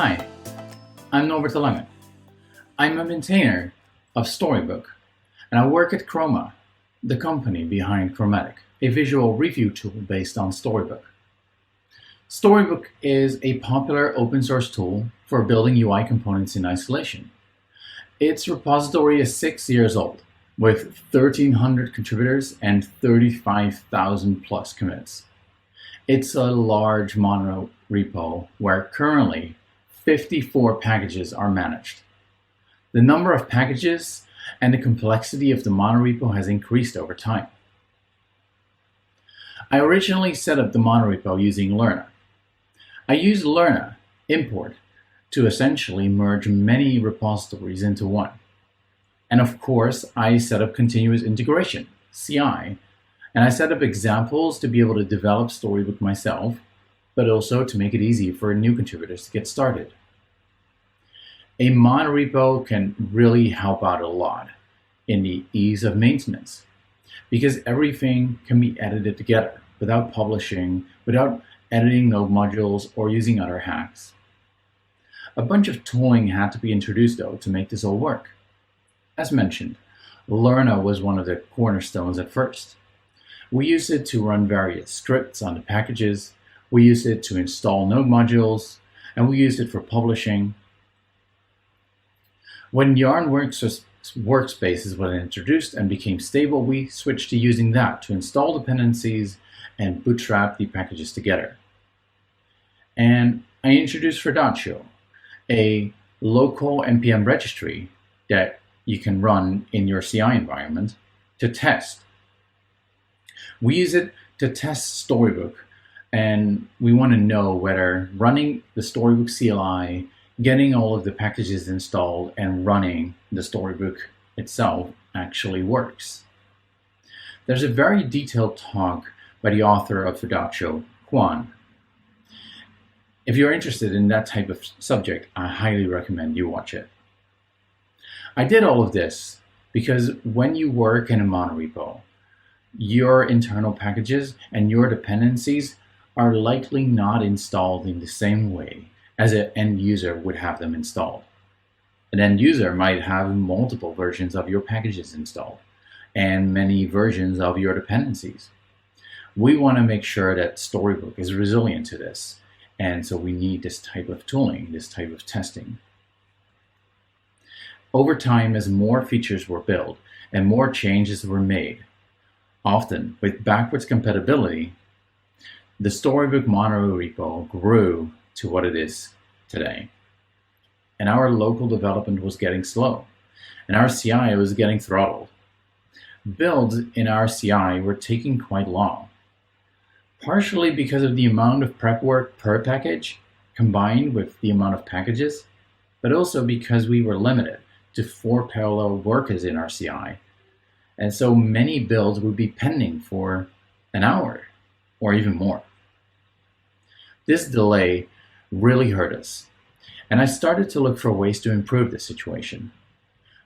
Hi, I'm Norbert de Langen. I'm a maintainer of Storybook, and I work at Chroma, the company behind Chromatic, a visual review tool based on Storybook. Storybook is a popular open source tool for building UI components in isolation. Its repository is 6 years old, with 1,300 contributors and 35,000 plus commits. It's a large monorepo where currently 54 packages are managed. The number of packages and the complexity of the monorepo has increased over time. I originally set up the monorepo using Lerna. I used Lerna import to essentially merge many repositories into one. And of course, I set up continuous integration, CI, and I set up examples to be able to develop Storybook myself, but also to make it easy for new contributors to get started. A monorepo can really help out a lot in the ease of maintenance because everything can be edited together without publishing, without editing node modules or using other hacks. A bunch of tooling had to be introduced though to make this all work. As mentioned, Lerna was one of the cornerstones at first. We used it to run various scripts on the packages, we used it to install node modules, and we used it for publishing. When Yarn Workspaces was introduced and became stable, we switched to using that to install dependencies and bootstrap the packages together. And I introduced Redatio, a local NPM registry that you can run in your CI environment to test. We use it to test Storybook, and we want to know whether running the Storybook CLI, getting all of the packages installed, and running the Storybook itself actually works. There's a very detailed talk by the author of Redatio, Juan. If you're interested in that type of subject, I highly recommend you watch it. I did all of this because when you work in a monorepo, your internal packages and your dependencies are likely not installed in the same way as an end user would have them installed. An end user might have multiple versions of your packages installed and many versions of your dependencies. We want to make sure that Storybook is resilient to this, and so we need this type of tooling, this type of testing. Over time, as more features were built and more changes were made, often with backwards compatibility, the Storybook monorepo grew to what it is today. And our local development was getting slow, and our CI was getting throttled. Builds in our CI were taking quite long, partially because of the amount of prep work per package combined with the amount of packages, but also because we were limited to 4 parallel workers in our CI. And so many builds would be pending for an hour or even more. This delay really hurt us, and I started to look for ways to improve the situation.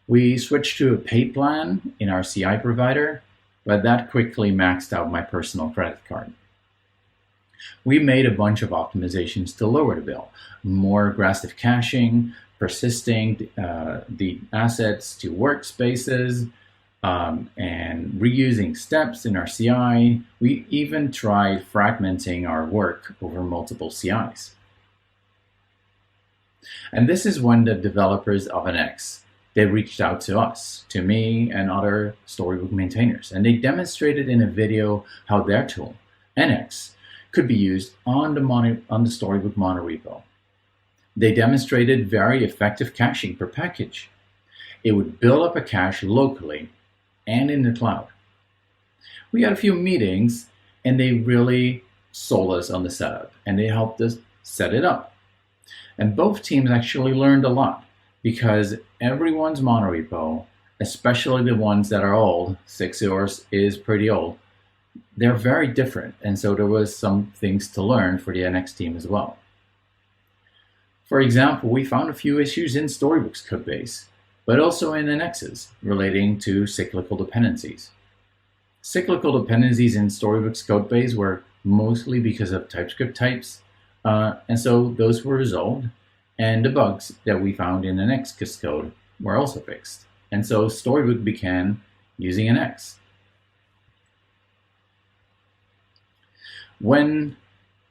We switched to a paid plan in our CI provider, but that quickly maxed out my personal credit card. We made a bunch of optimizations to lower the bill, more aggressive caching, persisting the assets to workspaces, and reusing steps in our CI. We even tried fragmenting our work over multiple CIs. And this is when the developers of NX, they reached out to us, to me and other Storybook maintainers, and they demonstrated in a video how their tool, NX, could be used on the Storybook monorepo. They demonstrated very effective caching per package. It would build up a cache locally and in the cloud. We had a few meetings and they really sold us on the setup and they helped us set it up. And both teams actually learned a lot because everyone's monorepo, especially the ones that are old, 6 years is pretty old, they're very different. And so there was some things to learn for the NX team as well. For example, we found a few issues in Storybook's codebase, but also in NX's relating to cyclical dependencies. Cyclical dependencies in Storybook's codebase were mostly because of TypeScript types, and so those were resolved. and the bugs that we found in the NX code were also fixed. And so Storybook began using an X. When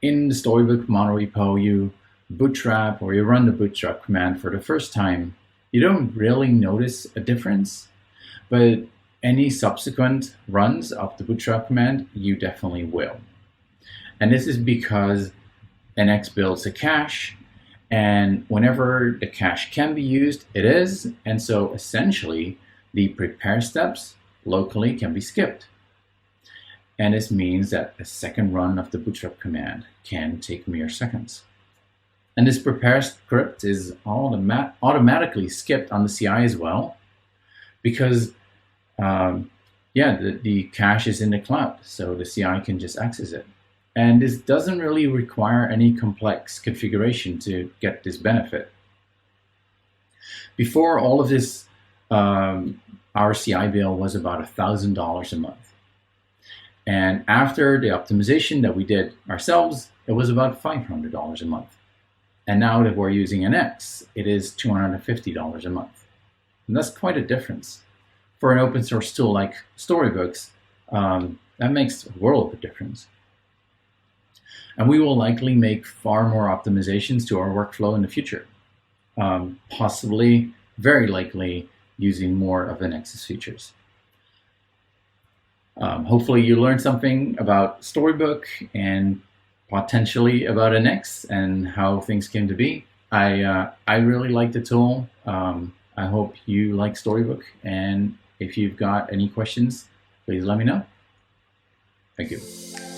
in the Storybook monorepo you bootstrap or you run the bootstrap command for the first time, you don't really notice a difference, but any subsequent runs of the bootstrap command, you definitely will. And this is because NX builds a cache, and whenever the cache can be used, it is, and so essentially the prepare steps locally can be skipped. And this means that a second run of the bootstrap command can take mere seconds. And this prepare script is automatically skipped on the CI as well, because the cache is in the cloud, so the CI can just access it. And this doesn't really require any complex configuration to get this benefit. Before all of this, our CI bill was about $1,000 a month. And after the optimization that we did ourselves, it was about $500 a month. And now that we're using an X, it is $250 a month. And that's quite a difference. For an open source tool like Storybooks, that makes a world of a difference. And we will likely make far more optimizations to our workflow in the future, possibly, very likely, using more of the Nexus features. Hopefully you learned something about Storybook and potentially about NX and how things came to be. I really like the tool. I hope you like Storybook, and if you've got any questions, please let me know. Thank you.